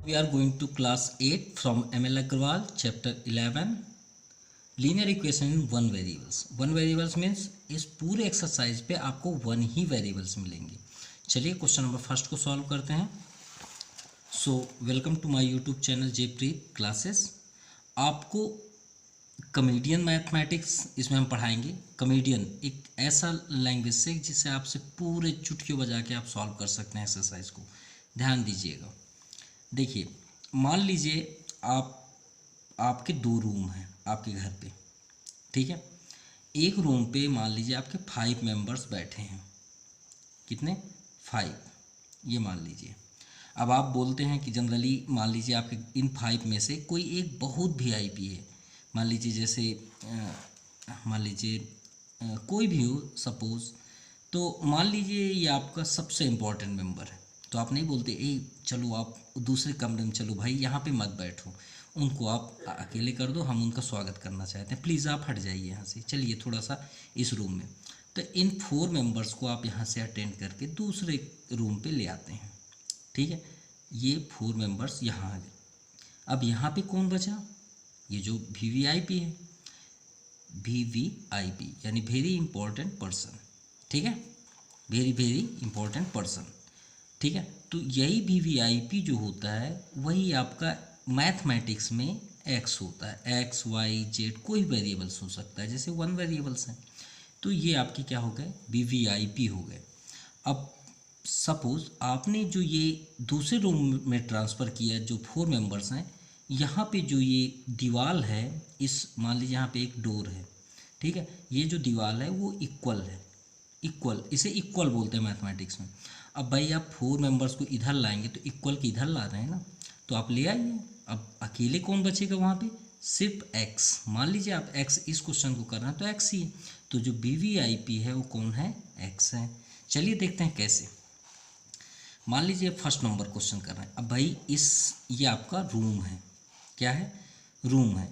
We are going to class 8 from ML Agrawal, chapter 11, linear equation in one variables. One variables means इस पूरे exercise पे आपको one ही variables मिलेंगे। चलिए question number first को solve करते हैं। So welcome to my YouTube channel Jeepreet classes. आपको कमेडियन मैथमेटिक्स इसमें हम पढ़ाएंगे। कमेडियन एक ऐसा लैंग्वेज से जिससे आपसे पूरे चुटकियों बजा के आप सॉल्व कर सकते हैं एक्सरसाइज को। ध्यान दीजिएगा। देखिए, मान लीजिए आपके दो रूम हैं आपके घर पे, ठीक है। एक रूम पे मान लीजिए आपके 5 मेंबर्स बैठे हैं। कितने? 5, ये मान लीजिए। अब आप बोलते हैं कि जनरली मान लीजिए आपके इन 5 में से कोई एक बहुत वीआईपी है। मान लीजिए जैसे कोई भी हो सपोज़, तो मान लीजिए ये आपका सबसे इम्पोर्टेंट मेंबर है। तो आप नहीं बोलते चलो आप दूसरे कमरे में चलो भाई, यहाँ पे मत बैठो, उनको आप अकेले कर दो, हम उनका स्वागत करना चाहते हैं, प्लीज़ आप हट जाइए यहाँ से, चलिए थोड़ा सा इस रूम में। तो इन 4 मेंबर्स को आप यहाँ से अटेंड करके दूसरे रूम पे ले आते हैं, ठीक है। ये 4 मेंबर्स यहाँ आ गए। अब यहाँ पे कौन बचा? ये जो VVIP है, VVIP यानी वेरी इंपॉर्टेंट पर्सन, ठीक है, वेरी वेरी इंपॉर्टेंट पर्सन, ठीक है। तो यही VVIP जो होता है वही आपका मैथमेटिक्स में x होता है। x, y, z कोई वेरिएबल्स हो सकता है, जैसे 1 वेरिएबल्स हैं। तो ये आपके क्या हो गए? VVIP हो गए। अब सपोज़ आपने जो ये दूसरे रूम में ट्रांसफ़र किया, जो 4 मेंबर्स हैं, यहाँ पे जो ये दीवार है, इस मान लीजिए यहाँ पे एक डोर है, ठीक है। ये जो दीवार है वो इक्वल है, इक्वल, इसे इक्वल बोलते हैं मैथमेटिक्स में। अब भाई आप 4 मेंबर्स को इधर लाएंगे तो इक्वल के इधर ला रहे हैं ना, तो आप ले आइए। अब अकेले कौन बचेगा वहाँ पे? सिर्फ x। मान लीजिए आप x इस क्वेश्चन को कर रहे हैं तो x ही है, तो जो VVIP है वो कौन है? x है। चलिए देखते हैं कैसे। मान लीजिए फर्स्ट नंबर क्वेश्चन कर रहे हैं। अब भाई ये आपका रूम है, क्या है? रूम है।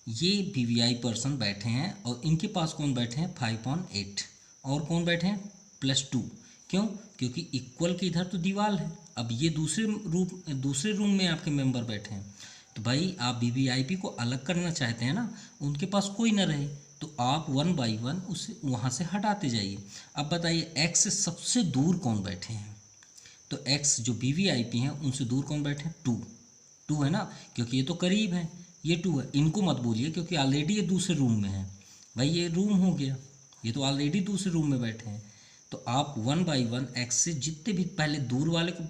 ये VVI पर्सन बैठे हैं और इनके पास कौन बैठे हैं? 5/8। और कौन बैठे हैं? +2। क्यों? क्योंकि इक्वल के इधर तो दीवार है। अब ये दूसरे रूम में आपके मेंबर बैठे हैं, तो भाई आप VVIP को अलग करना चाहते हैं ना, उनके पास कोई ना रहे, तो आप 1 बाई 1 उसे वहाँ से हटाते जाइए। अब बताइए x से सबसे दूर कौन बैठे हैं? तो x जो VVIP हैं उनसे दूर कौन बैठे हैं? 2 है ना, क्योंकि ये तो करीब है, ये 2 है। इनको मत बोलिए क्योंकि ऑलरेडी ये दूसरे रूम में है। भाई ये रूम हो गया, ये तो ऑलरेडी दूसरे रूम में बैठे हैं। तो आप 1 बाई 1 x से जितने भी पहले दूर वाले को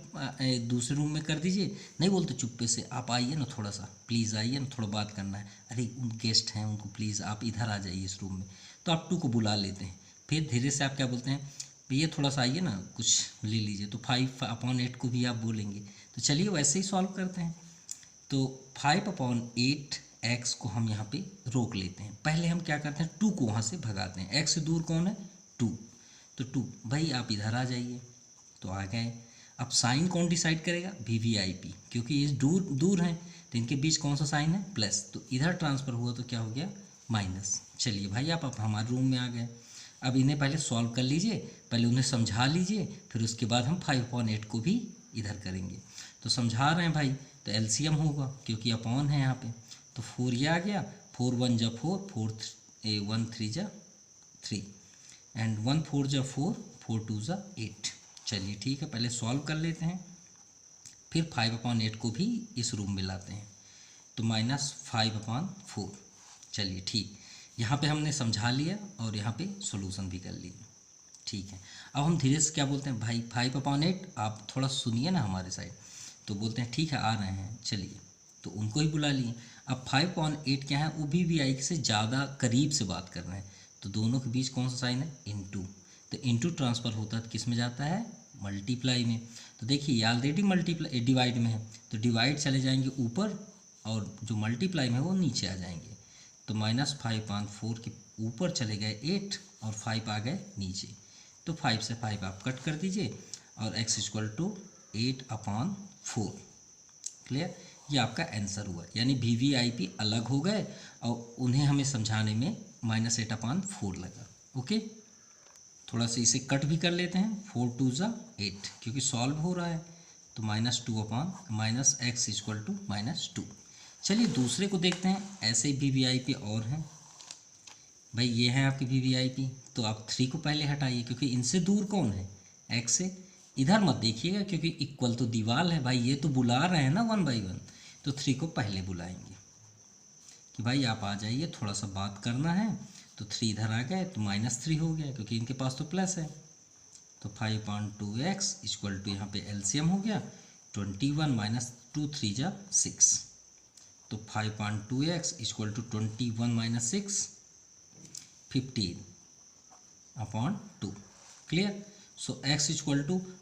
दूसरे रूम में कर दीजिए। नहीं बोलते चुप्पे से, आप आइए ना, थोड़ा सा प्लीज़ आइए ना, थोड़ा बात करना है। अरे उन गेस्ट हैं, उनको प्लीज़ आप इधर आ जाइए इस रूम में। तो आप 2 को बुला लेते हैं। फिर धीरे से आप क्या बोलते हैं? भैया थोड़ा सा आइए ना, कुछ ले लीजिए। तो 5/8 को भी आप बोलेंगे। तो चलिए वैसे ही सॉल्व करते हैं। तो 5/8 x को हम यहाँ पे रोक लेते हैं। पहले हम क्या करते हैं? 2 को वहाँ से भगाते हैं। x से दूर कौन है? 2। तो 2, भाई आप इधर आ जाइए। तो आ गए। अब साइन कौन डिसाइड करेगा? VVIP, क्योंकि ये दूर हैं, तो इनके बीच कौन सा साइन है? प्लस। तो इधर ट्रांसफ़र हुआ तो क्या हो गया? माइनस। चलिए भाई आप हमारे रूम में आ गए। अब इन्हें पहले सॉल्व कर लीजिए, पहले उन्हें समझा लीजिए, फिर उसके बाद हम 5/8 को भी इधर करेंगे। तो समझा रहे हैं भाई, तो LCM होगा क्योंकि अपॉन है यहाँ पे। तो 4 ये आ गया, 4 1 जा 4, 1 3 जा 3, एंड 1 4 जा 4, 4 2 जा 8। चलिए ठीक है, पहले सॉल्व कर लेते हैं, फिर 5/8 को भी इस रूम में लाते हैं। तो -5/4। चलिए ठीक, यहाँ पे हमने समझा लिया और यहाँ पे सॉल्यूशन भी कर लिया। ठीक है, अब हम धीरे से क्या बोलते हैं? भाई 5/8 आप थोड़ा सुनिए ना हमारे साइड। तो बोलते हैं ठीक है आ रहे हैं, चलिए। तो उनको ही बुला लिए। अब 5/8 क्या है? वो VVI से ज़्यादा करीब से बात कर रहे हैं, तो दोनों के बीच कौन सा साइन है? इनटू। तो इनटू ट्रांसफ़र होता है तो किस में जाता है? मल्टीप्लाई में। तो देखिए ये ऑलरेडी मल्टीप्लाई डिवाइड में है, तो डिवाइड चले जाएंगे ऊपर और जो मल्टीप्लाई में है वो नीचे आ जाएंगे। तो -5/4 के ऊपर चले गए 8 और 5 आ गए नीचे। तो 5 से 5 आप कट कर दीजिए और x = 8/4। क्लियर? ये आपका आंसर हुआ, यानी VVIP अलग हो गए और उन्हें हमें समझाने में -8/4 लगा। ओके, थोड़ा सा इसे कट भी कर लेते हैं। 4 2 जा 8, क्योंकि सॉल्व हो रहा है। तो -2/-x = -2। चलिए दूसरे को देखते हैं। ऐसे ही वीवीआईपी और हैं भाई, ये है आपकी वीवीआईपी। तो आप 3 को पहले हटाइए क्योंकि इनसे दूर कौन है, x से। इधर मत देखिएगा क्योंकि इक्वल तो दीवार है भाई, ये तो बुला रहे हैं ना 1 बाई 1, तो 3 को पहले बुलाएंगे कि भाई आप आ जाइए, थोड़ा सा बात करना है। तो 3 इधर आ गए तो -3 हो गया क्योंकि इनके पास तो प्लस है। तो 5/2x = यहाँ पे एलसीएम हो गया 21 - 2 3 जा 6। तो 5/2x = 21 - 6 15/2। क्लियर। सो x =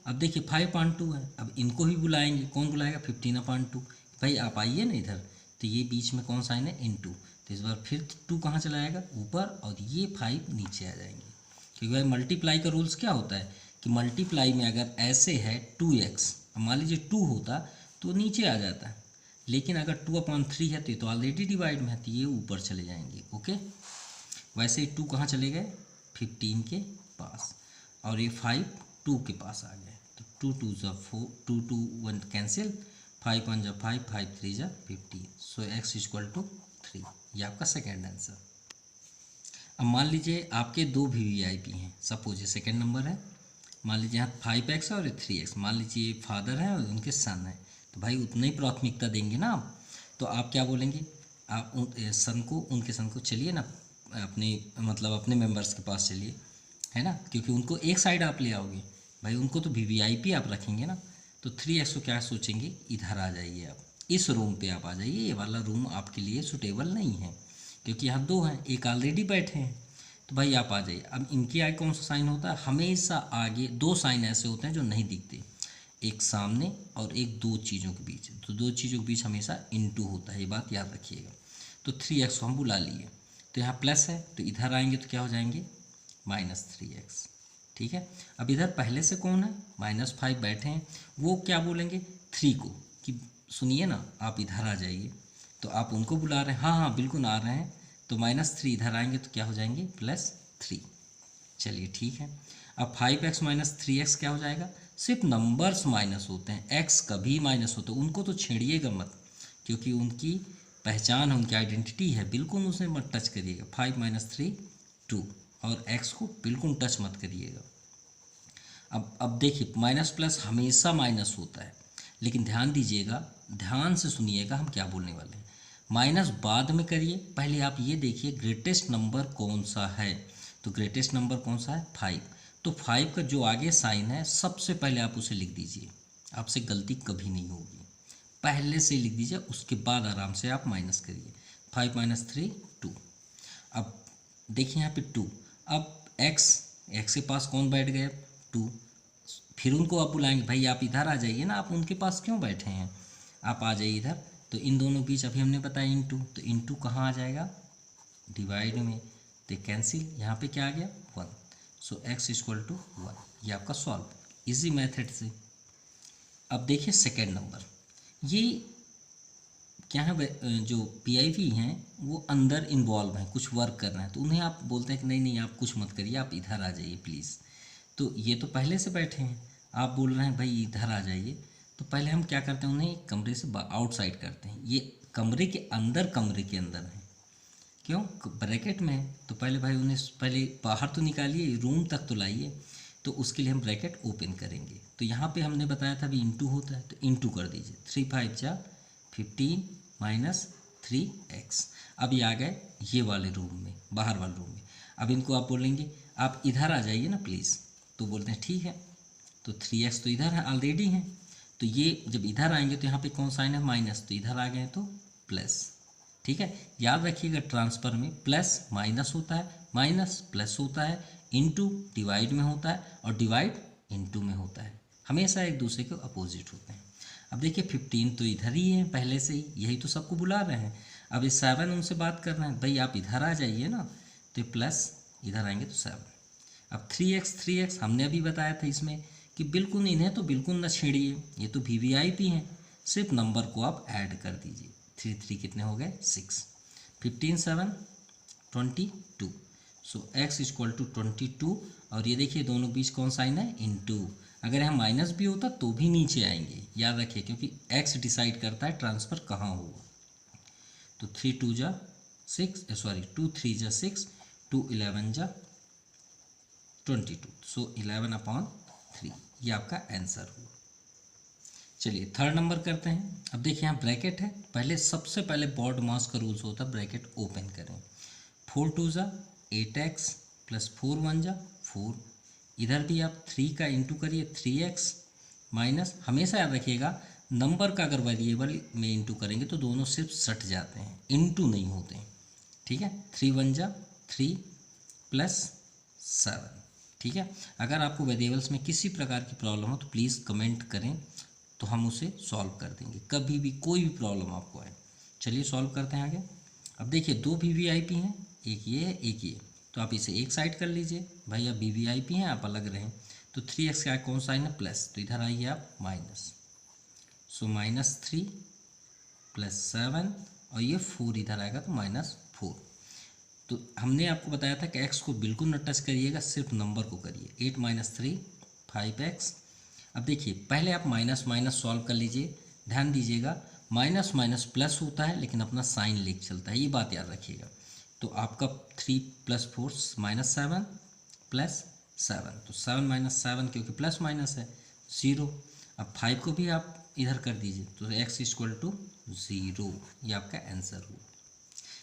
अब देखिए 5/2 है, अब इनको ही बुलाएंगे। कौन बुलाएगा, 15/2। भाई आप आइए ना इधर, तो ये बीच में कौन साइन है, इनटू। तो इस बार फिर 2 कहाँ चला जाएगा, ऊपर, और ये 5 नीचे आ जाएंगे। क्योंकि भाई मल्टीप्लाई का रूल्स क्या होता है कि मल्टीप्लाई में अगर ऐसे है 2x, मान लीजिए 2 होता तो नीचे आ जाता है, लेकिन अगर 2/3 है तो ये तो ऑलरेडी डिवाइड में है, तो ये ऊपर चले जाएंगे। ओके, वैसे ही 2 कहाँ चले गए, 15 के पास, और ये 5 2 के पास आ गए। तो 2 2 ज़ा 4, 2 2 1 कैंसिल, 5 1 ज़ा 5, 5 3 ज़ा 15। सो x = 3। ये आपका सेकेंड आंसर। अब मान लीजिए आपके दो वीवीआईपी हैं, सपोज ये सेकेंड नंबर है, मान लीजिए यहाँ 5x और 3x, मान लीजिए फादर है और उनके सन है, तो भाई उतनी ही प्राथमिकता देंगे ना आप। तो आप क्या बोलेंगे, आप सन को, उनके सन को चलिए ना अपने, मतलब अपने मेंबर्स के पास चलिए, है ना, क्योंकि उनको एक साइड आप ले आओगे भाई, उनको तो वीवीआईपी आप रखेंगे ना। तो 3x को क्या सोचेंगे, इधर आ जाइए आप, इस रूम पे आप आ जाइए, ये वाला रूम आपके लिए सूटेबल नहीं है क्योंकि यहाँ 2 हैं, एक ऑलरेडी बैठे हैं। तो भाई आप आ जाइए। अब इनके आगे कौन सा साइन होता है, हमेशा आगे 2 साइन ऐसे होते हैं जो नहीं दिखते, एक सामने और एक 2 चीज़ों के बीच। तो 2 चीज़ों के बीच हमेशा इनटू होता है, ये बात याद रखिएगा। तो 3x को हम बुला लिए, तो यहाँ प्लस है तो इधर आएंगे तो क्या हो जाएंगे, -3x। ठीक है। अब इधर पहले से कौन है, -5 बैठे हैं, वो क्या बोलेंगे 3 को कि सुनिए ना आप इधर आ जाइए। तो आप उनको बुला रहे हैं, हाँ हाँ बिल्कुल आ रहे हैं। तो -3 इधर आएंगे तो क्या हो जाएंगे, +3। चलिए ठीक है। अब 5x - 3x क्या हो जाएगा, सिर्फ नंबर्स माइनस होते हैं, x कभी माइनस होते हैं, उनको तो छेड़िएगा मत क्योंकि उनकी पहचान है, उनकी आइडेंटिटी है, बिल्कुल उसे मत टच करिएगा। 5 - 3 2, और x को बिल्कुल टच मत करिएगा। अब देखिए माइनस प्लस हमेशा माइनस होता है, लेकिन ध्यान दीजिएगा, ध्यान से सुनिएगा हम क्या बोलने वाले हैं। माइनस बाद में करिए, पहले आप ये देखिए ग्रेटेस्ट नंबर कौन सा है। तो ग्रेटेस्ट नंबर कौन सा है, 5। तो 5 का जो आगे साइन है सबसे पहले आप उसे लिख दीजिए, आपसे गलती कभी नहीं होगी। पहले से लिख दीजिए, उसके बाद आराम से आप माइनस करिए। 5 - 3 2। अब देखिए यहाँ पे 2, अब x के पास कौन बैठ गए, 2। फिर उनको आप बुलाएंगे, भाई आप इधर आ जाइए ना, आप उनके पास क्यों बैठे हैं, आप आ जाइए इधर। तो इन दोनों बीच अभी हमने बताया इनटू, तो इनटू कहाँ आ जाएगा, डिवाइड में, तो कैंसिल, यहाँ पे क्या आ गया 1। So x = 1। ये आपका सॉल्व, इजी मेथड से। अब देखिए सेकेंड नंबर, ये क्या है, जो पीआईवी हैं वो अंदर इन्वॉल्व हैं, कुछ वर्क कर रहे हैं, तो उन्हें आप बोलते हैं कि नहीं नहीं आप कुछ मत करिए, आप इधर आ जाइए प्लीज़। तो ये तो पहले से बैठे हैं, आप बोल रहे हैं भाई इधर आ जाइए, तो पहले हम क्या करते हैं, उन्हें कमरे से आउटसाइड करते हैं। ये कमरे के अंदर हैं, क्यों, ब्रैकेट में है, तो पहले भाई उन्हें पहले बाहर तो निकालिए, रूम तक तो लाइए। तो उसके लिए हम ब्रैकेट ओपन करेंगे। तो यहाँ पे हमने बताया था अभी इनटू होता है, तो इनटू कर दीजिए, 3 5 जा 15 - 3x। अब ये आ गए ये वाले रूम में, बाहर वाले रूम में। अब इनको आप बोलेंगे आप इधर आ जाइए ना प्लीज़, तो बोलते हैं ठीक है। तो 3x तो इधर है ऑलरेडी है, तो ये जब इधर आएंगे तो यहाँ पे कौन साइन है, माइनस, तो इधर आ गए तो प्लस। ठीक है, याद रखिएगा ट्रांसफ़र में प्लस माइनस होता है, माइनस प्लस होता है, इनटू डिवाइड में होता है, और डिवाइड इनटू में होता है, हमेशा एक दूसरे के अपोजिट होते हैं। अब देखिए 15 तो इधर ही है पहले से ही, यही तो सबको बुला रहे हैं। अब इस 7 उनसे बात कर रहे हैं, भाई आप इधर आ जाइए ना, तो प्लस इधर आएंगे तो 7। अब 3x हमने अभी बताया था इसमें कि बिल्कुल इन्हें तो बिल्कुल न छेड़िए, ये तो वीवीआईपी हैं, सिर्फ नंबर को आप ऐड कर दीजिए। 3 3 कितने हो गए, 6। 15 7 22। सो x = 22, और ये देखिए दोनों बीच कौन साइन है, इनटू। अगर यहाँ माइनस भी होता तो भी नीचे आएंगे, याद रखिए, क्योंकि x डिसाइड करता है ट्रांसफ़र कहाँ होगा। तो 3 2 जा 6, सॉरी 2 3 जा 6, 2 11 जा 22, सो 11/3 ये आपका आंसर हुआ। चलिए थर्ड नंबर करते हैं। अब देखिए यहाँ ब्रैकेट है, पहले सबसे पहले बॉड मास का रूल्स होता है ब्रैकेट ओपन करें। 4 2 जा 8x प्लस 4 1 जा 4, इधर भी आप 3 का इंटू करिए 3x माइनस, हमेशा याद रखिएगा नंबर का अगर वेरिएबल में इंटू करेंगे तो दोनों सिर्फ सट जाते हैं, इंटू नहीं होते हैं, ठीक है। 3 1 जा 3 प्लस 7, ठीक है। अगर आपको वेरिएबल्स में किसी प्रकार की प्रॉब्लम हो तो प्लीज़ कमेंट करें, तो हम उसे सॉल्व कर देंगे, कभी भी कोई भी प्रॉब्लम आपको आए। चलिए सॉल्व करते हैं आगे। अब देखिए दो वीवीआईपी हैं, एक ये है एक ये, तो आप इसे एक साइड कर लीजिए, भाई आप वीवीआईपी हैं आप अलग रहें। तो 3x का कौन साइन है प्लस, तो इधर आइए आप माइनस, सो -3 प्लस 7 और ये 4 इधर आएगा तो -4। तो हमने आपको बताया था कि x को बिल्कुल न टच करिएगा, सिर्फ नंबर को करिए। 8 - 3 5x। अब देखिए पहले आप माइनस माइनस सॉल्व कर लीजिए, ध्यान दीजिएगा माइनस माइनस प्लस होता है लेकिन अपना साइन लेके चलता है, ये बात याद रखिएगा। तो आपका 3 + 4 -7 प्लस 7, तो 7 - 7 क्योंकि प्लस माइनस है 0। अब 5 को भी आप इधर कर दीजिए तो x = 0, ये आपका आंसर हुआ।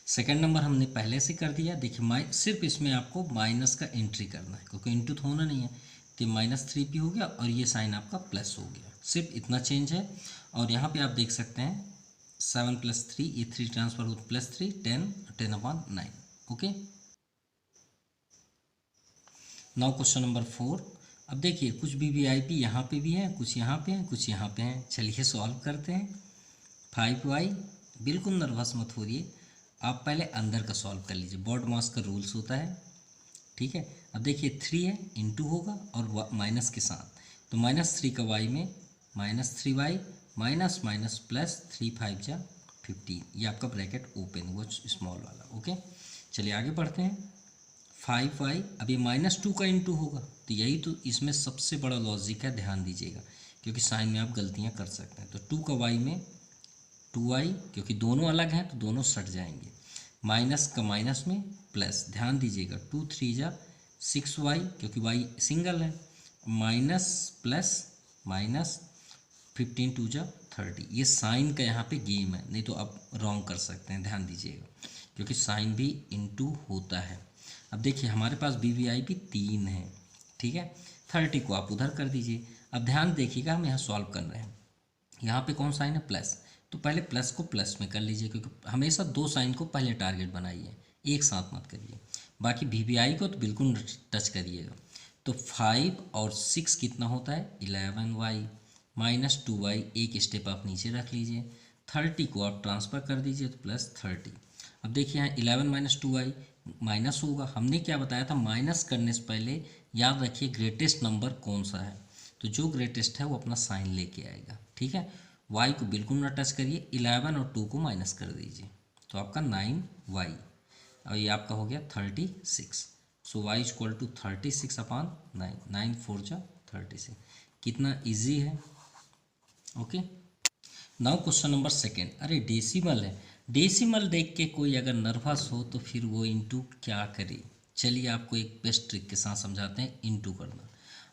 सेकंड नंबर हमने पहले से कर दिया। देखिए सिर्फ इसमें आपको माइनस का एंट्री करना है क्योंकि इंटू तो होना नहीं है, तो -3 भी हो गया और ये साइन आपका प्लस हो गया, सिर्फ इतना चेंज है। और यहाँ पे आप देख सकते हैं 7 + 3, ये 3 ट्रांसफर हो +3 10/9। Okay, now question number 4। अब देखिए कुछ वीवीआईपी यहाँ पे भी हैं, कुछ यहाँ पे हैं, कुछ यहाँ पे हैं। चलिए सॉल्व करते हैं। 5y, बिल्कुल नर्वस मत होइए, आप पहले अंदर का सॉल्व कर लीजिए, बॉड मास का रूल्स होता है, ठीक है। अब देखिए 3 है, इंटू होगा और माइनस के साथ, तो -3 का y में -3y माइनस माइनस प्लस 3 5 जा 15, ये आपका ब्रैकेट ओपन हुआ स्मॉल वाला। ओके, चलिए आगे बढ़ते हैं। 5y, अब ये -2 का इंटू होगा, तो यही तो इसमें सबसे बड़ा लॉजिक है, ध्यान दीजिएगा, क्योंकि साइन में आप गलतियाँ कर सकते हैं। तो 2 का y में 2y, क्योंकि दोनों अलग हैं तो दोनों सट जाएंगे, माइनस का माइनस में प्लस, ध्यान दीजिएगा 2 3 जा 6y, क्योंकि y सिंगल है, माइनस प्लस माइनस 15 2 जा 30। ये साइन का यहाँ पे गेम है, नहीं तो आप रॉन्ग कर सकते हैं, ध्यान दीजिएगा, क्योंकि साइन भी इंटू होता है। अब देखिए हमारे पास वीवीआईपी 3 है, ठीक है। 30 को आप उधर कर दीजिए। अब ध्यान देखिएगा हम यहाँ सॉल्व कर रहे हैं, यहाँ पे कौन साइन है प्लस, तो पहले प्लस को प्लस में कर लीजिए, क्योंकि हमेशा 2 साइन को पहले टारगेट बनाइए, एक साथ मत करिए। बाकी वीवीआई को तो बिल्कुल टच करिएगा। तो 5 और 6 कितना होता है 11y -2y, एक स्टेप आप नीचे रख लीजिए। 30 को आप ट्रांसफ़र कर दीजिए तो +30। अब देखिए यहाँ 11 - 2y माइनस होगा, हमने क्या बताया था, माइनस करने से पहले याद रखिए ग्रेटेस्ट नंबर कौन सा है, तो जो ग्रेटेस्ट है वो अपना साइन लेके आएगा, ठीक है। y को बिल्कुल ना टच करिए, 11 और 2 को माइनस कर दीजिए तो आपका 9y, और ये आपका हो गया 36। सो y = 36/9, 9 4 जा 36। कितना इजी है। Okay, now question number 2। अरे डेसिमल है, डेसिमल देख के कोई अगर नर्वस हो तो फिर वो इंटू क्या करे। चलिए आपको एक बेस्ट ट्रिक के साथ समझाते हैं इंटू करना।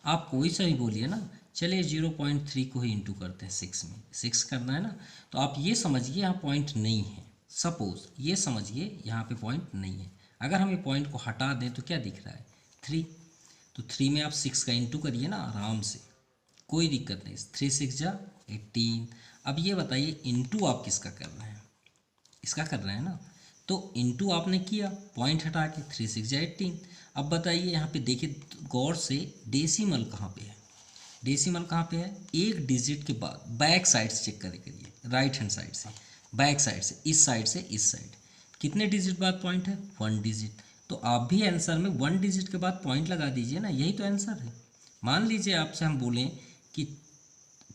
आप कोई सा ही बोलिए ना, चलिए 0.3 को ही इंटू करते हैं 6 में, 6 करना है ना, तो आप ये समझिए यहाँ पॉइंट नहीं है, सपोज ये समझिए यहाँ पे पॉइंट नहीं है। अगर हम ये पॉइंट को हटा दें तो क्या दिख रहा है 3, तो 3 में आप 6 का इंटू करिए ना आराम से, कोई दिक्कत नहीं। 3 6 जा 18। अब ये बताइए इंटू आप किसका कर रहे हैं, इसका कर रहे हैं ना, तो इंटू आपने किया पॉइंट हटा के, 3 6 जा 18। अब बताइए यहाँ पे देखिए गौर से, डेसिमल कहाँ पे है, डेसिमल कहाँ पे है, एक डिजिट के बाद बैक साइड से चेक करिए, राइट हैंड साइड से, बैक साइड से, इस साइड से इस साइड, कितने डिजिट बाद पॉइंट है 1 डिजिट। तो आप भी आंसर में 1 डिजिट के बाद पॉइंट लगा दीजिए ना, यही तो आंसर है। मान लीजिए आपसे हम बोलें कि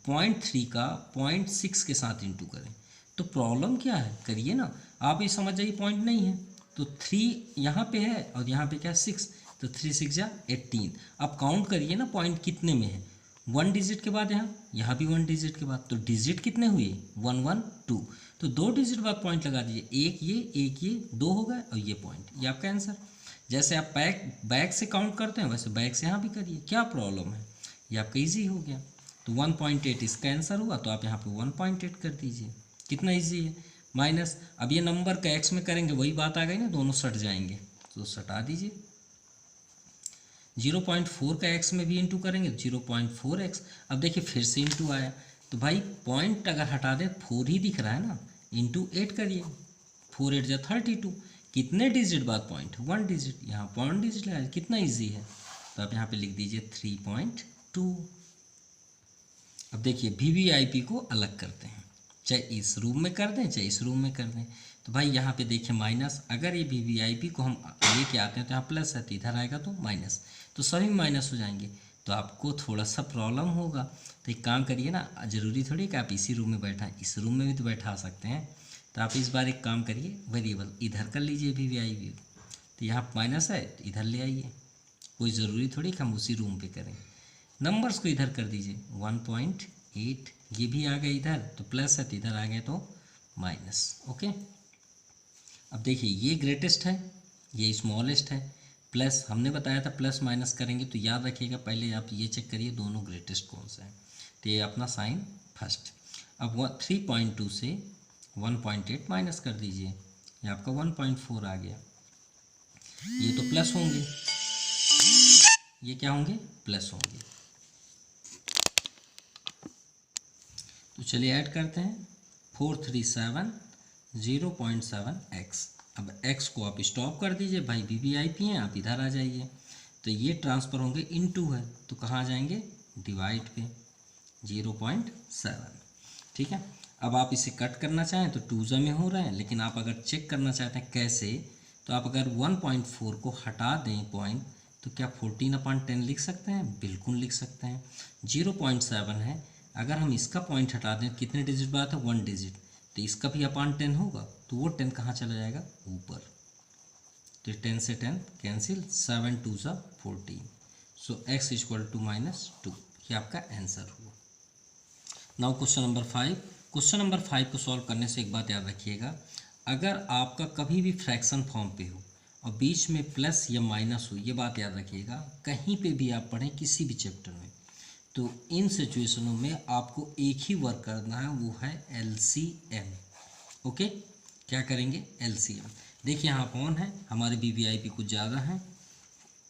0.3 का 0.6 के साथ इंटू करें, तो प्रॉब्लम क्या है, करिए ना। आप ये समझ जाइए पॉइंट नहीं है, तो 3 यहाँ पे है और यहाँ पे क्या 6, तो 3 6 जा 18। आप काउंट करिए ना पॉइंट कितने में है, 1 डिजिट के बाद यहाँ भी 1 डिजिट के बाद, तो डिजिट कितने हुए 1 1 2, तो 2 डिजिट बाद पॉइंट लगा दीजिए, एक ये 2 हो गए और ये पॉइंट, ये आपका आंसर। जैसे आप बैक से काउंट करते हैं वैसे बैक से यहाँ भी करिए, क्या प्रॉब्लम है, ये आपका ईजी हो गया। तो 1.8 इसका आंसर हुआ, तो आप यहाँ पे 1.8 कर दीजिए, कितना ईजी है। माइनस, अब ये नंबर का एक्स में करेंगे वही बात आ गई ना, दोनों सट जाएंगे, तो सटा दीजिए। 0.4 का एक्स में भी इंटू करेंगे 0.4x। अब देखिए फिर से इंटू आया, तो भाई पॉइंट अगर हटा दें 4 ही दिख रहा है ना, इंटू 8 करिए, 4 8 जा 32, कितने डिजिट बाद पॉइंट 1 डिजिट, यहाँ पॉइंट डिजिट लगाए, कितना इजी है। तो आप यहाँ पे लिख दीजिए 3.2। अब देखिए वीवीआईपी को अलग करते हैं, चाहे इस रूम में कर दें चाहे इस रूम में कर दें। तो भाई यहाँ पे देखिए माइनस, अगर ये वीवीआईपी को हम लेके आते हैं तो यहाँ प्लस है, तो इधर आएगा तो माइनस, तो सभी माइनस हो जाएंगे, तो आपको थोड़ा सा प्रॉब्लम होगा। तो एक काम करिए ना, ज़रूरी थोड़ी कि आप इसी रूम में बैठाएं, इस रूम में भी तो बैठा सकते हैं। तो आप इस बार एक काम करिए, वेरिएबल इधर कर लीजिए वीवीआईपी, तो यहाँ माइनस है तो इधर ले आइए, कोई ज़रूरी थोड़ी कि हम उसी रूम पे करें। नंबर्स को इधर कर दीजिए 1.8, ये भी आ गए इधर, तो प्लस है तो इधर आ गए तो माइनस। ओके, अब देखिए ये ग्रेटेस्ट है, ये स्मॉलेस्ट है, प्लस हमने बताया था प्लस माइनस करेंगे, तो याद रखिएगा पहले आप ये चेक करिए दोनों ग्रेटेस्ट कौन सा है, तो ये अपना साइन फर्स्ट। अब 3.2 से 1.8 माइनस कर दीजिए, ये आपका 1.4 आ गया, ये तो प्लस होंगे, ये क्या होंगे प्लस होंगे। तो चलिए ऐड करते हैं, 4 3 7 0.7x। अब x को आप स्टॉप कर दीजिए, भाई वीवीआईपी हैं, आप इधर आ जाइए, तो ये ट्रांसफ़र होंगे इनटू है, तो कहाँ जाएंगे डिवाइड पे 0.7। ठीक है, अब आप इसे कट करना चाहें तो 2 में हो रहे हैं, लेकिन आप अगर चेक करना चाहते हैं कैसे, तो आप अगर 1.4 को हटा दें पॉइंट, तो क्या 14/10 लिख सकते हैं, बिल्कुल लिख सकते हैं। 0.7 है, अगर हम इसका पॉइंट हटा दें कितने डिजिट बाद है 1 डिजिट, तो इसका भी अपान 10 होगा, तो वो 10 कहाँ चला जाएगा ऊपर, तो 10 से 10 कैंसिल, 7 2 सा 14, सो x इक्वल टू -2, ये आपका आंसर हुआ। Now question number 5। Question number 5 को सॉल्व करने से एक बात याद रखिएगा, अगर आपका कभी भी फ्रैक्शन फॉर्म पे हो और बीच में प्लस या माइनस हो, ये बात याद रखिएगा, कहीं पे भी आप पढ़ें किसी भी चैप्टर में, तो इन सिचुएशनों में आपको एक ही वर्क करना है, वो है एलसीएम। ओके, क्या करेंगे एलसीएम। देखिए यहाँ अपॉन है, हमारे वीवीआईपी कुछ ज़्यादा है,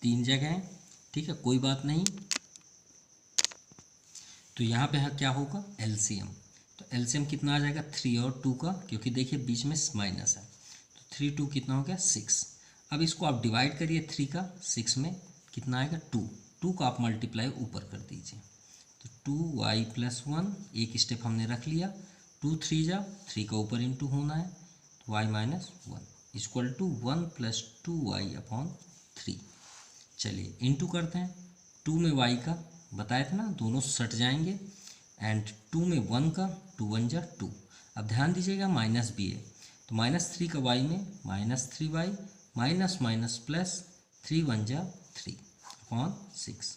3 जगह हैं, ठीक है कोई बात नहीं। तो यहाँ पे है क्या होगा एलसीएम, तो एलसीएम कितना आ जाएगा 3 और 2 का, क्योंकि देखिए बीच में माइनस है, तो 3 2 कितना हो गया 6। अब इसको आप डिवाइड करिए 3 का 6 में, कितना आएगा 2 का आप मल्टीप्लाई ऊपर कर दीजिए, तो 2y + 1, एक स्टेप हमने रख लिया, 2 3 जा 3 का ऊपर इंटू होना है, तो y - 1 इक्वल टू 1 + 2y/3। चलिए इंटू करते हैं, 2 में y का बताया था ना, दोनों सट जाएंगे, एंड 2 में 1 का, 2 1 जा 2। अब ध्यान दीजिएगा माइनस भी है, तो -3 का y में -3y, माइनस माइनस प्लस, 3 1 जा 3/6,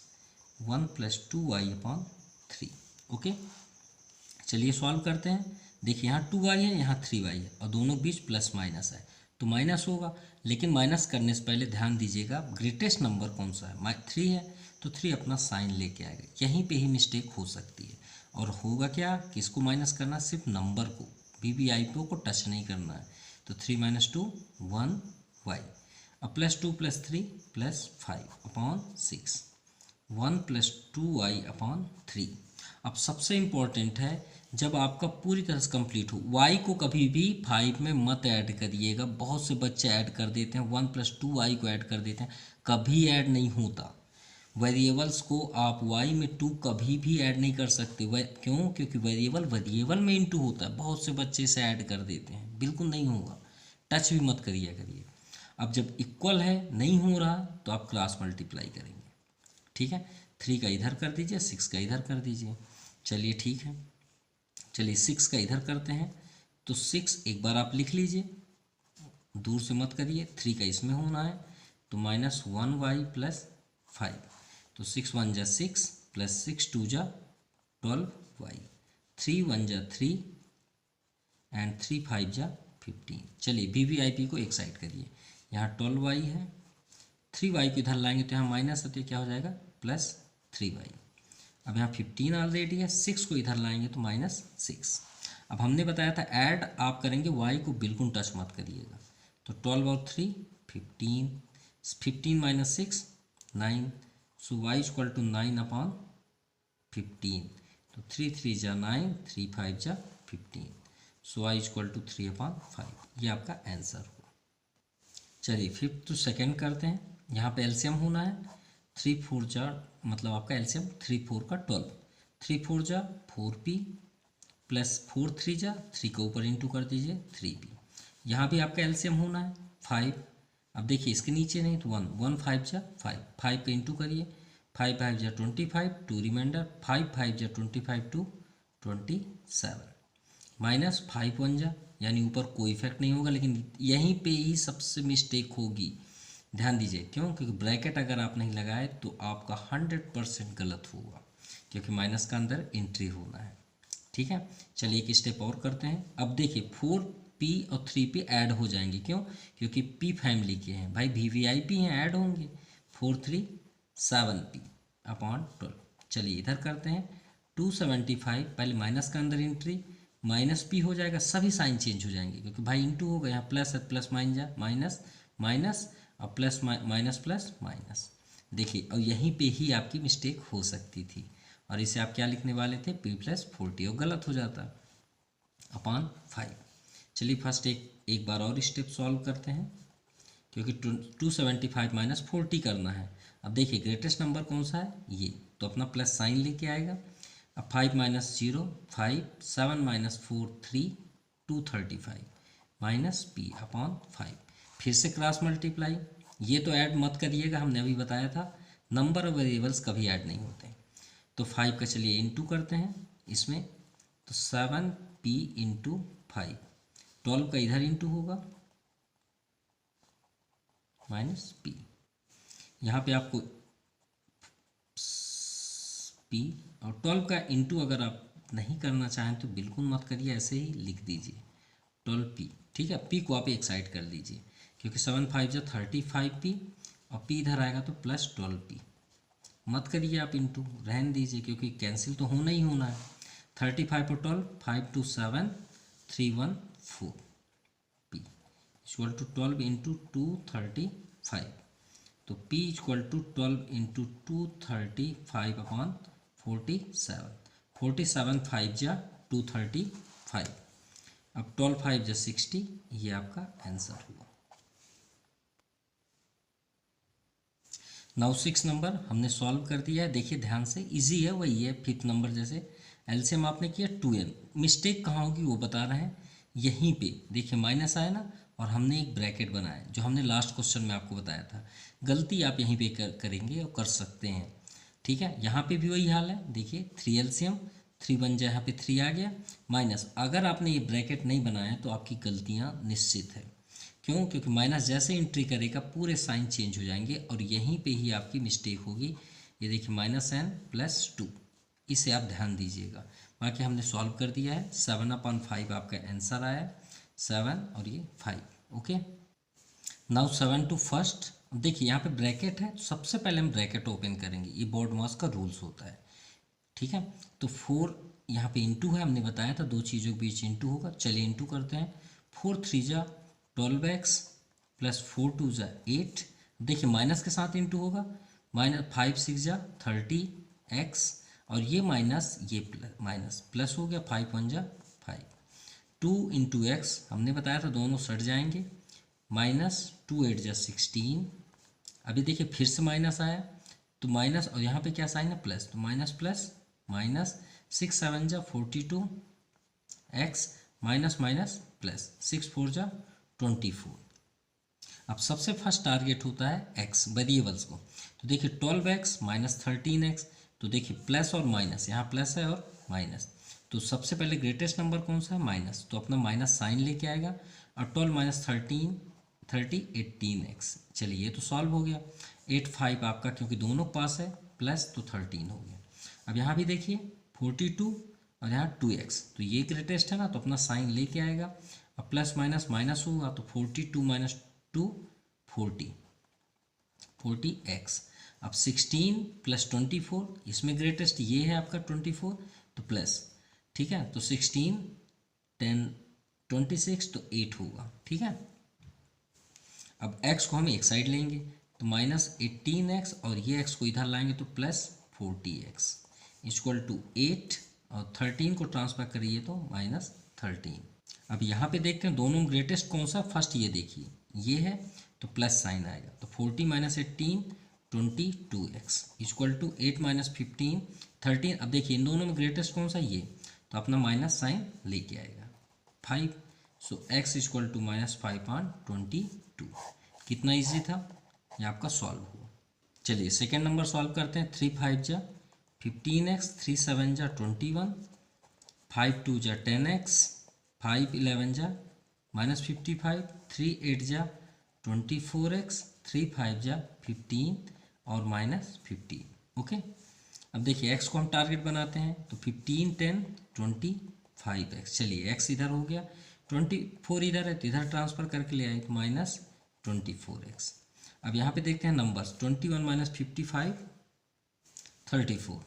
1 + 2y/3। ओके, चलिए सॉल्व करते हैं। देखिए यहाँ 2y है, यहाँ 3y है, और दोनों बीच प्लस माइनस है, तो माइनस होगा, लेकिन माइनस करने से पहले ध्यान दीजिएगा ग्रेटेस्ट नंबर कौन सा है, 3 है, तो 3 अपना साइन लेके आएगा, यहीं पे ही मिस्टेक हो सकती है। और होगा क्या, किसको माइनस करना, सिर्फ नंबर को, वीवीआईपी को टच नहीं करना है, तो 3 - 2 1y, अब +2 + 3 + 5/6, 1 + 2y/3। अब सबसे इम्पॉर्टेंट है, जब आपका पूरी तरह से कंप्लीट हो, y को कभी भी 5 में मत ऐड करिएगा, बहुत से बच्चे ऐड कर देते हैं, 1 + 2y को ऐड कर देते हैं, कभी ऐड नहीं होता। वेरिएबल्स को आप y में 2 कभी भी ऐड नहीं कर सकते, क्यों, क्योंकि वेरिएबल में इंटू होता है, बहुत से बच्चे इसे ऐड कर देते हैं, बिल्कुल नहीं होगा, टच भी मत करिए करिए। अब जब इक्वल है नहीं हो रहा, तो आप क्रॉस मल्टीप्लाई करेंगे, ठीक है, 3 का इधर कर दीजिए, 6 का इधर कर दीजिए, चलिए ठीक है। चलिए 6 का इधर करते हैं, तो 6 एक बार आप लिख लीजिए, दूर से मत करिए, 3 का इसमें होना है, तो -1y + 5, तो 6 1 जा 6, प्लस 6 2 जा 12y, 3 1 जा 3 एंड 3 5 जा 15। चलिए VVIP को एक साइड करिए, यहाँ 12y है, 3y को इधर लाएंगे तो यहाँ माइनस होती है, क्या हो जाएगा प्लस 3y। अब यहाँ 15 ऑलरेडी है, 6 को इधर लाएंगे तो माइनस 6। अब हमने बताया था ऐड आप करेंगे y को बिल्कुल टच मत करिएगा, तो 12 और 3 15, 15 minus 6 9, so y equal to 9 upon 15, तो 3 3 जा 9, 3 5 जा 15, सो y इक्वल टू 3 अपॉन 5। ये आपका आंसर हुआ। चलिए फिफ्थ टू सेकेंड करते हैं, यहाँ पे एलसीएम होना है, 3 4 जा मतलब आपका एलसीएम 3 4 का 12, 3 4 जा 4p प्लस 4 3 जा 3 के ऊपर इंटू कर दीजिए 3p। यहाँ भी आपका एलसीएम होना है 5। अब देखिए इसके नीचे नहीं तो 1 1 5 जा 5, 5 पे इंटू करिए, 5 5 जा 25, 2 रिमाइंडर 5 5 जा 25 टू 27, माइनस 5 1 जा, यानी ऊपर कोई इफेक्ट नहीं होगा, लेकिन यहीं पे ही सबसे मिस्टेक होगी, ध्यान दीजिए। क्यों? क्योंकि ब्रैकेट अगर आप नहीं लगाए तो आपका 100% गलत होगा, क्योंकि माइनस का अंदर एंट्री होना है। ठीक है, चलिए एक स्टेप और करते हैं। अब देखिए 4p और 3p ऐड हो जाएंगे, क्यों? क्योंकि p फैमिली के हैं भाई, VVIP हैं, ऐड होंगे। 4 3 7p अपॉन 12। चलिए इधर करते हैं 275, पहले माइनस का अंदर एंट्री, माइनस p हो जाएगा, सभी साइन चेंज हो जाएंगे क्योंकि भाई इंटू होगा, यहाँ प्लस है, प्लस माइन जा माइनस माइनस और प्लस माइनस प्लस माइनस। देखिए और यहीं पे ही आपकी मिस्टेक हो सकती थी, और इसे आप क्या लिखने वाले थे p प्लस 40, और गलत हो जाता अपॉन 5। चलिए फर्स्ट एक बार और स्टेप सॉल्व करते हैं, क्योंकि 275 माइनस 40 करना है। अब देखिए ग्रेटेस्ट नंबर कौन सा है, ये, तो अपना प्लस साइन लेके आएगा। अब 5 minus 0 5, 7 minus 4 3, 235 minus p upon 5। फिर से क्रॉस मल्टीप्लाई, ये तो ऐड मत करिएगा, हमने अभी बताया था नंबर ऑफ वेरिएबल्स कभी ऐड नहीं होते। तो 5 का चलिए इंटू करते हैं इसमें, तो 7p इंटू 5, 12 का इधर इंटू होगा माइनस p। यहाँ पे आपको p और 12 का इंटू अगर आप नहीं करना चाहें तो बिल्कुल मत करिए, ऐसे ही लिख दीजिए 12p। ठीक है, p को आप एक साइड कर दीजिए, क्योंकि 7 5 जा 35p और p इधर आएगा तो प्लस 12p। मत करिए आप इंटू, रहन दीजिए, क्योंकि कैंसिल तो होना ही होना है। 35 और 12 5 2 7 3 1 4 p इक्वल टू 12 इंटू 235, तो p equal to 12 into 235 upon 47, 47 5 जा 235, अब 12 5 जा 60, ये आपका आंसर हुआ। नाउ 6 नंबर हमने सॉल्व कर दिया है, देखिए ध्यान से, इजी है, वही है 5th नंबर जैसे। एलसीएम आपने किया 2n, मिस्टेक कहाँ होगी वो बता रहे हैं, यहीं पे देखिए माइनस आया ना, और हमने एक ब्रैकेट बनाया जो हमने लास्ट क्वेश्चन में आपको बताया था। गलती आप यहीं पे करेंगे और कर सकते हैं। ठीक है, यहाँ पे भी वही हाल है, देखिए 3 एलसीएम 3 बन जाए, यहाँ पे 3 आ गया, माइनस, अगर आपने ये ब्रैकेट नहीं बनाया तो आपकी गलतियाँ निश्चित है। क्यों? क्योंकि माइनस जैसे एंट्री करेगा पूरे साइन चेंज हो जाएंगे, और यहीं पे ही आपकी मिस्टेक होगी। ये देखिए -n + 2, इसे आप ध्यान दीजिएगा। बाकी हमने सॉल्व कर दिया है, 7/5 आपका आंसर आया, 7 और ये 5। Okay, now 7 to first. देखिए यहाँ पे ब्रैकेट है, तो सबसे पहले हम ब्रैकेट ओपन करेंगे, ये बोर्ड मास का रूल्स होता है। ठीक है, तो 4 यहाँ पे इंटू है, हमने बताया था दो चीज़ों के बीच इंटू होगा। चलिए इंटू करते हैं, 4 3 जा 12x प्लस 4 2 जा 8, देखिए माइनस के साथ इंटू होगा, -5 6 जा 30x, और ये माइनस ये माइनस प्लस हो गया, 5 1 जा 5, 2 इंटू एक्स हमने बताया था दोनों सट जाएंगे, -2 8 जा 16। अभी देखिए फिर से माइनस आया, तो माइनस, और यहाँ पे क्या साइन है प्लस, तो माइनस प्लस माइनस, 6 7 जा 42 x, माइनस माइनस प्लस, 6 4 जा 24। अब सबसे फर्स्ट टारगेट होता है x वेरिएबल्स को, तो देखिए 12x माइनस 13x, तो देखिए प्लस और माइनस, यहाँ प्लस है और माइनस, तो सबसे पहले ग्रेटेस्ट नंबर कौन सा है, माइनस, तो अपना माइनस साइन लेके आएगा, और 12 माइनस 13 30 18x। चलिए ये तो सॉल्व हो गया, 8 5 आपका, क्योंकि दोनों पास है प्लस, तो 13 हो गया। अब यहाँ भी देखिए 42 और यहाँ 2x, तो ये ग्रेटेस्ट है ना, तो अपना साइन लेके आएगा। अब प्लस माइनस माइनस होगा तो 42 माइनस 2 40x। अब 16 प्लस 24, इसमें ग्रेटेस्ट ये है आपका 24, तो प्लस, ठीक है, तो 16 10 26 तो 8 होगा, ठीक है। अब x को हम एक साइड लेंगे तो -18x और ये x को इधर लाएंगे तो +40x इक्वल टू 8 और 13 को ट्रांसफर करिए तो -13। अब यहाँ पे देखते हैं दोनों में ग्रेटेस्ट कौन सा, फर्स्ट ये देखिए ये है तो प्लस साइन आएगा, तो 40 - 18 22x इक्वल टू 8 - 15 13। अब देखिए इन दोनों में ग्रेटेस्ट कौन सा, ये, तो अपना माइनस साइन लेके आएगा 5, सो x इक्वल टू -5/22। कितना इजी था, ये आपका सॉल्व हुआ। चलिए सेकेंड नंबर सॉल्व करते हैं। 3 5 जा 15x, 3 7 जा 21, 5 2 जा 10x, 5 11 जा -55, 3 8 जा 24x, 3 5 जा 15 और -15। ओके, अब देखिए x को हम टारगेट बनाते हैं तो 15 10 25x। चलिए x इधर हो गया, 24 इधर है तो इधर ट्रांसफर करके ले आए तो -24x। अब यहाँ पे देखते हैं नंबर्स, 21 - 55 34,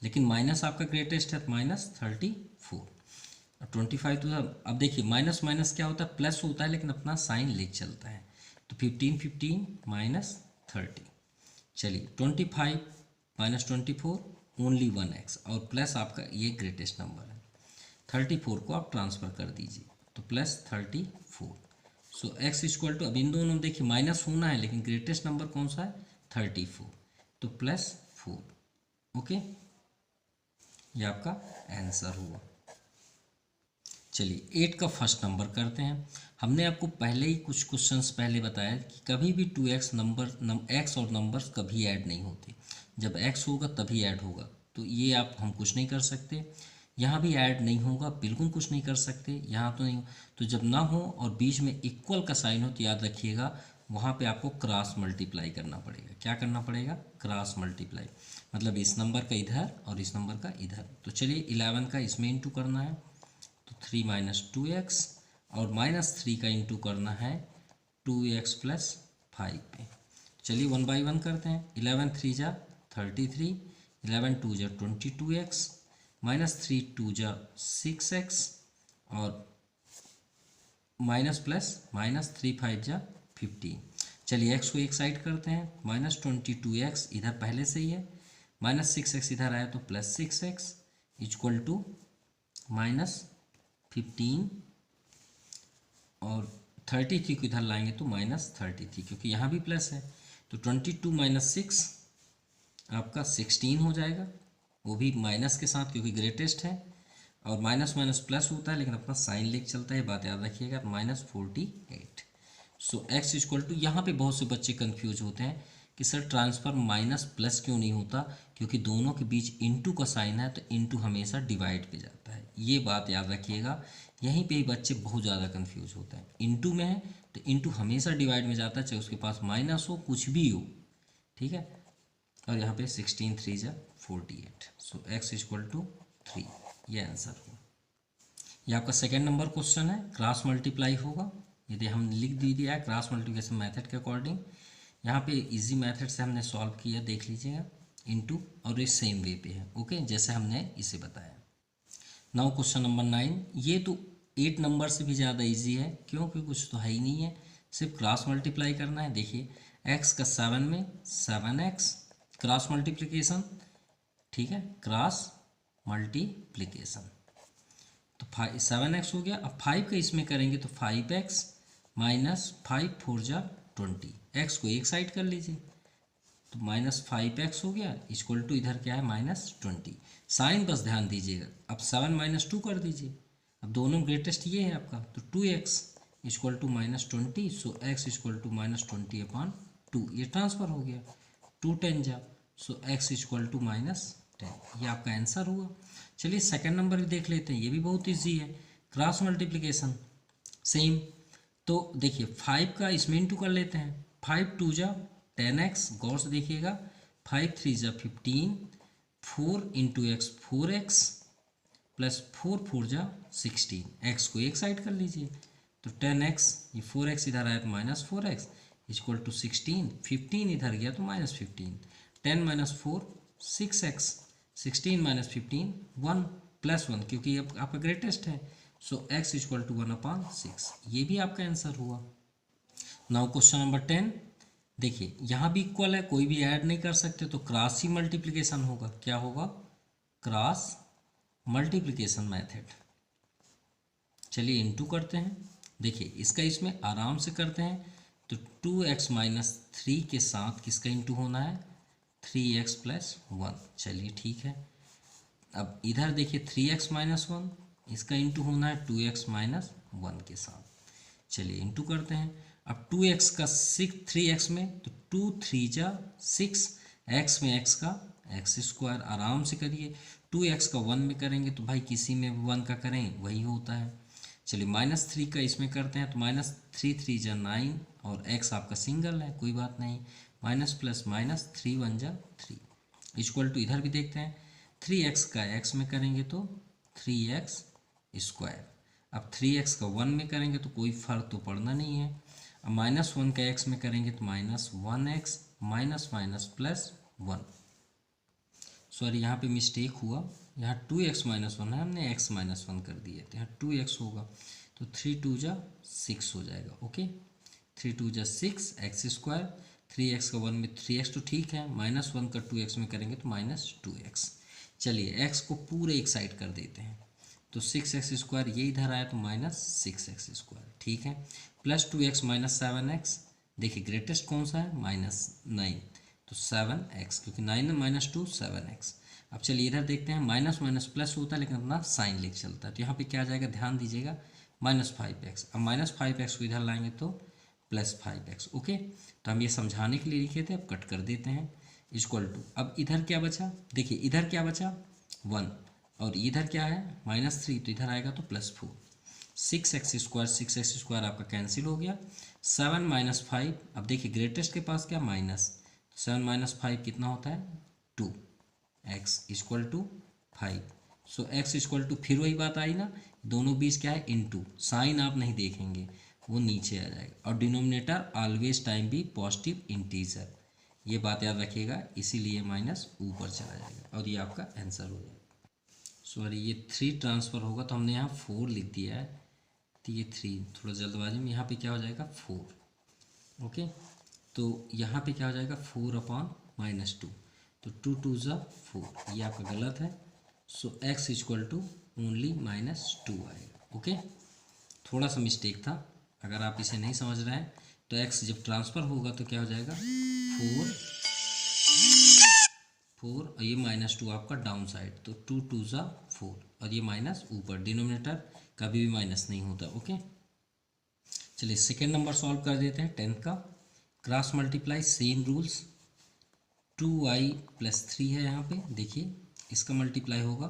लेकिन माइनस आपका ग्रेटेस्ट है तो -34 और 25 तो अब देखिए माइनस माइनस क्या होता है, प्लस होता है, लेकिन अपना साइन ले चलता है, तो 15 15 -30। चलिए 25 -24 ओनली 1x और प्लस आपका ये ग्रेटेस्ट नंबर है, 34 को आप ट्रांसफ़र कर दीजिए तो +34। सो x इक्वल टू, अब इन दोनों में देखिए माइनस होना है लेकिन ग्रेटेस्ट नंबर कौन सा है 34, तो +4। ओके, ये आपका आंसर हुआ। चलिए 8 का फर्स्ट नंबर करते हैं। हमने आपको पहले ही कुछ क्वेश्चंस पहले बताया कि कभी भी 2x x और नंबर्स कभी ऐड नहीं होते, जब x होगा तभी ऐड होगा, तो ये आप हम कुछ नहीं कर सकते। यहाँ भी ऐड नहीं होगा, बिल्कुल कुछ नहीं कर सकते, यहाँ तो नहीं। तो जब ना हो और बीच में इक्वल का साइन हो तो याद रखिएगा वहाँ पे आपको क्रॉस मल्टीप्लाई करना पड़ेगा। क्या करना पड़ेगा, क्रॉस मल्टीप्लाई, मतलब इस नंबर का इधर और इस नंबर का इधर। तो चलिए 11 का इसमें इंटू करना है तो 3 - 2x और -3 का इंटू करना है 2x + 5 पे। चलिए 1 बाई 1 करते हैं। 11 3 जा 33, 11 2 जा 22x, -3 2 जा 6x और माइनस प्लस -3 5 जा 15। चलिए x को एक साइड करते हैं, -22x इधर पहले से ही है, -6x इधर आया तो +6x इक्वल टू -15 और 33 को इधर लाएंगे तो -33, क्योंकि यहाँ भी प्लस है तो 22 - 6 आपका 16 हो जाएगा, वो भी माइनस के साथ क्योंकि ग्रेटेस्ट है, और माइनस माइनस प्लस होता है लेकिन अपना साइन लेके चलता है, बात याद रखिएगा। -48। सो x इक्वल टू, यहाँ पे बहुत से बच्चे कंफ्यूज होते हैं कि सर ट्रांसफर माइनस प्लस क्यों नहीं होता, क्योंकि दोनों के बीच इंटू का साइन है तो इंटू हमेशा डिवाइड पे जाता है, ये बात याद रखिएगा। यहीं पे ही बच्चे बहुत ज़्यादा कंफ्यूज होते हैं, इंटू में है तो इंटू हमेशा डिवाइड में जाता है, चाहे उसके पास माइनस हो कुछ भी हो, ठीक है। और यहाँ पे 16 3 जा 48, सो x इक्वल टू 3, ये आंसर हुआ। ये आपका सेकेंड नंबर क्वेश्चन है, क्रॉस मल्टीप्लाई होगा, यदि हम लिख दिया है क्रॉस मल्टीप्लिकेशन मेथड के अकॉर्डिंग। यहाँ पे इजी मेथड से हमने सॉल्व किया, देख लीजिएगा, इनटू, और ये सेम वे पे है, ओके, जैसे हमने इसे बताया। नाउ क्वेश्चन नंबर 9, ये तो 8 नंबर से भी ज़्यादा इजी है, क्योंकि कुछ तो है ही नहीं है, सिर्फ क्रॉस मल्टीप्लाई करना है। देखिए x का 7 में 7x, क्रॉस मल्टीप्लिकेशन, ठीक है, क्रॉस मल्टीप्लिकेशन, तो 7x हो गया। अब 5 का इसमें करेंगे तो 5x -5 4 जा 20, x को एक साइड कर लीजिए तो -5x हो गया इक्वल टू इधर क्या है -20। साइन बस ध्यान दीजिएगा, अब 7 - 2 कर दीजिए, अब दोनों ग्रेटेस्ट ये है आपका, तो 2x equal to -20, so x equal to -20/2, ये ट्रांसफ़र हो गया, 2 10 जा, सो x इक्वल टू -10, ये आपका आंसर हुआ। चलिए सेकंड नंबर भी देख लेते हैं, ये भी बहुत इजी है, क्रॉस मल्टीप्लिकेशन सेम। तो देखिए 5 का इसमें इंटू कर लेते हैं, 5 2 जा 10x, गौर से देखिएगा, 5 3 जा 15, 4 इंटू एक्स 4x प्लस 4 4 जा 16, एक्स को एक साइड कर लीजिए तो 10x, ये 4x इधर आया तो -4x इक्वल टू 16, 15 इधर गया तो -15, 10 - 4 6x, 16 - 15 1 प्लस 1 क्योंकि अब आपका ग्रेटेस्ट है, सो x इक्वल टू 1/6, ये भी आपका आंसर हुआ। नाउ क्वेश्चन नंबर 10, देखिए यहाँ भी इक्वल है, कोई भी ऐड नहीं कर सकते तो क्रॉस ही मल्टीप्लिकेशन होगा, क्या होगा, क्रॉस मल्टीप्लिकेशन मेथड। चलिए इनटू करते हैं, देखिए इसका इसमें आराम से करते हैं तो 2x - 3 के साथ किसका इंटू होना है, 3x + 1, चलिए ठीक है। अब इधर देखिए 3x - 1 इसका इंटू होना है 2x - 1 के साथ, चलिए इंटू करते हैं। अब 2x का 3x में तो 2 3 जा 6, x में x का x², आराम से करिए। 2x का 1 में करेंगे तो भाई किसी में 1 का करें वही होता है। चलिए -3 का इसमें करते हैं तो -3 3 जा 9 और x आपका सिंगल है, कोई बात नहीं, माइनस प्लस माइनस 3 1 जा 3 इक्वल टू, इधर भी देखते हैं 3x का x में करेंगे तो 3x²। अब 3x का 1 में करेंगे तो कोई फ़र्क तो पड़ना नहीं है। अब -1 का x में करेंगे तो -1x minus minus plus 1, sorry यहाँ पे मिस्टेक हुआ, यहाँ 2x - 1 है, हमने x - 1 कर दिए तो यहाँ 2x होगा तो 3 2 जा 6 हो जाएगा, ओके 3 2 जा 6 x², 3x का 1 में 3x तो ठीक है, -1 का 2x में करेंगे तो -2x। चलिए x को पूरे एक साइड कर देते हैं तो 6x², ये इधर आया तो -6x², ठीक है, प्लस 2x - 7x, देखिए ग्रेटेस्ट कौन सा है, -9 तो 7x, क्योंकि 9 - 2 7x। अब चलिए इधर देखते हैं, माइनस माइनस प्लस होता है लेकिन अपना साइन लेके चलता है, तो यहाँ पे क्या आ जाएगा, ध्यान दीजिएगा -5x। अब -5x को इधर लाएंगे तो +5x, ओके। तो हम ये समझाने के लिए लिखे थे, अब कट कर देते हैं इक्वल टू। अब इधर क्या बचा, देखिए इधर क्या बचा 1 और इधर क्या है -3, तो इधर आएगा तो +4, 6x² आपका कैंसिल हो गया। 7 - 5, अब देखिए ग्रेटेस्ट के पास क्या माइनस, 7 - 5 कितना होता है 2, x equal to 5, so x equal to, फिर वही बात आई ना, दोनों बीच क्या है इनटू, साइन आप नहीं देखेंगे वो नीचे आ जाएगा, और डिनोमिनेटर ऑलवेज टाइम भी पॉजिटिव इंटीजर, ये बात याद रखिएगा, इसीलिए माइनस ऊपर चला जाएगा और ये आपका आंसर हो जाएगा। सॉरी ये 3 ट्रांसफ़र होगा तो हमने यहाँ 4 लिख दिया है, तो ये 3 थोड़ा जल्दबाजी में, यहाँ पे क्या हो जाएगा 4, ओके। तो यहाँ पे क्या हो जाएगा 4/-2, तो 2 2 जा 4, ये आपका गलत है, सो x इक्वल टू ओनली -2 आएगा, ओके। थोड़ा सा मिस्टेक था, अगर आप इसे नहीं समझ रहे हैं तो x जब ट्रांसफ़र होगा तो क्या हो जाएगा 4 और ये -2 आपका डाउन साइड, तो 2 2 जा 4 और ये माइनस ऊपर, डिनोमिनेटर कभी भी माइनस नहीं होता, ओके। चलिए सेकेंड नंबर सॉल्व कर देते हैं 10th का, cross multiply same rules, 2y + 3 है यहाँ पे, देखिए इसका मल्टीप्लाई होगा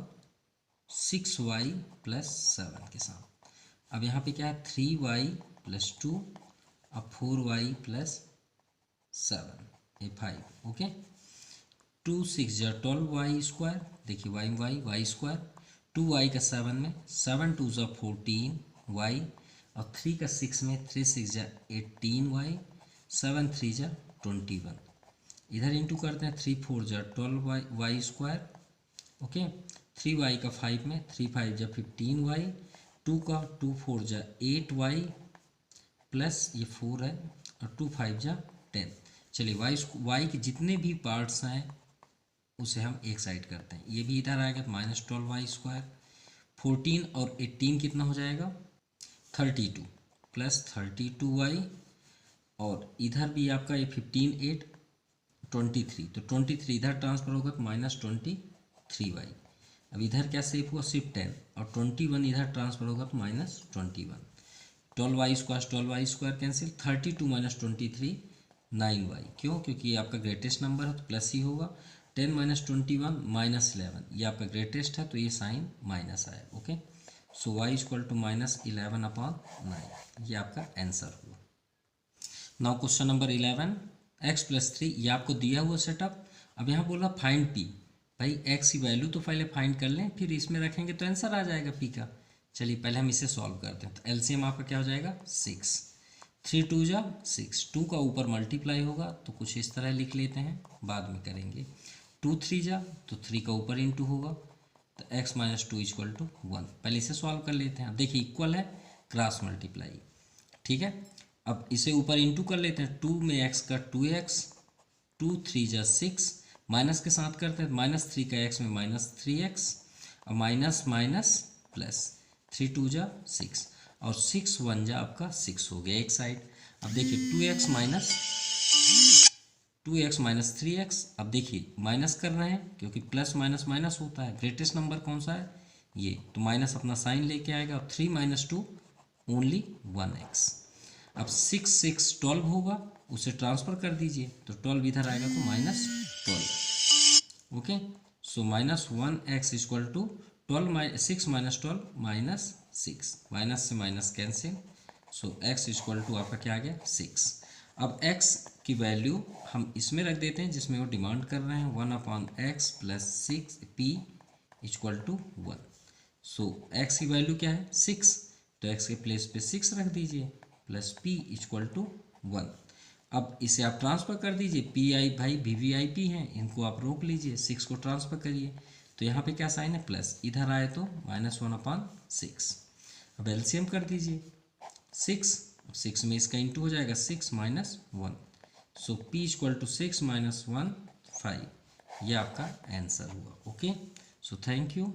6y + 7 के साथ। अब यहाँ पे क्या है 3y + 2, अब 4y + 7 ये 5, ओके। 2 6 जा 12y², देखिए y², 2y का 7 में, 7 2 जा 14y, और 3 का 6 में, 3 6 जा 18y, 7 3 जा 21, इधर इंटू करते हैं, 3 4 जा 12y², ओके। 3y का 5 में, 3 5 जा 15y, 2 का 2 4 जा 8y प्लस ये 4 है, और 2 5 जा 10। चलिए y के जितने भी पार्ट्स हैं उसे हम एक साइड करते हैं, ये भी इधर आएगा तो -12y², 14 और 18 कितना हो जाएगा 32 प्लस 32y, और इधर भी आपका ये 15 8 23, तो 23 इधर ट्रांसफर होगा तो -23y। अब इधर क्या सेव हुआ सिर्फ 10, और 21 इधर ट्रांसफर होगा तो -21, 12y² कैंसिल, 32 - 23 9y, क्यों, क्योंकि ये आपका ग्रेटेस्ट नंबर है तो प्लस ही होगा, 10 - 21 -11, ये आपका ग्रेटेस्ट है तो ये साइन माइनस आया, okay. So y equal to -11/9, ये आपका आंसर हुआ। नाउ क्वेश्चन नंबर 11, x + 3, ये आपको दिया हुआ सेटअप। अब यहाँ बोला फाइंड p, भाई एक्स की वैल्यू तो पहले फाइंड कर लें, फिर इसमें रखेंगे तो आंसर आ जाएगा पी का। चलिए पहले हम इसे सॉल्व करते हैं। तो एलसीएम आपका क्या हो जाएगा 6, 3 2 जा 6, 2 का ऊपर मल्टीप्लाई होगा तो कुछ इस तरह लिख लेते हैं, बाद में करेंगे। 2 3 जा तो 3 का ऊपर इंटू होगा, तो x माइनस 2 इक्वल टू 1। पहले इसे सॉल्व कर लेते हैं। अब देखिए इक्वल है, क्रॉस मल्टीप्लाई, ठीक है। अब इसे ऊपर इंटू कर लेते हैं, 2 में x का 2x, 2 3 जा 6, माइनस के साथ करते हैं, -3 का x में -3x, और माइनस माइनस प्लस, 3 2 जा 6, और 6 1 जा आपका 6 हो गया एक साइड। अब देखिए 2x माइनस 3x, अब देखिए माइनस कर रहे हैं क्योंकि प्लस माइनस माइनस होता है। ग्रेटेस्ट नंबर कौन सा है ये, तो माइनस अपना साइन लेके आएगा। और 3 - 2 ओनली 1x। अब 6 6 12 होगा, उसे ट्रांसफ़र कर दीजिए तो 12 इधर आएगा तो -12। Okay, so -1x equal to 6 - 12 -6, minus से minus cancel, so x equal to आपका क्या आ गया 6। अब x की वैल्यू हम इसमें रख देते हैं जिसमें वो डिमांड कर रहे हैं, 1/x + 6p equal to 1। So x की वैल्यू क्या है 6, तो x के प्लेस पे 6 रख दीजिए, प्लस p इक्वल टू 1। अब इसे आप ट्रांसफ़र कर दीजिए, पी आई भाई VVIP हैं, इनको आप रोक लीजिए, 6 को ट्रांसफ़र करिए तो यहाँ पे क्या साइन है प्लस, इधर आए तो -1/6। अब एलसीएम कर दीजिए, 6 में इसका इंटू हो जाएगा, 6 - 1, सो p इक्वल टू 6 - 1 5। ये आपका आंसर हुआ। Okay, so thank you.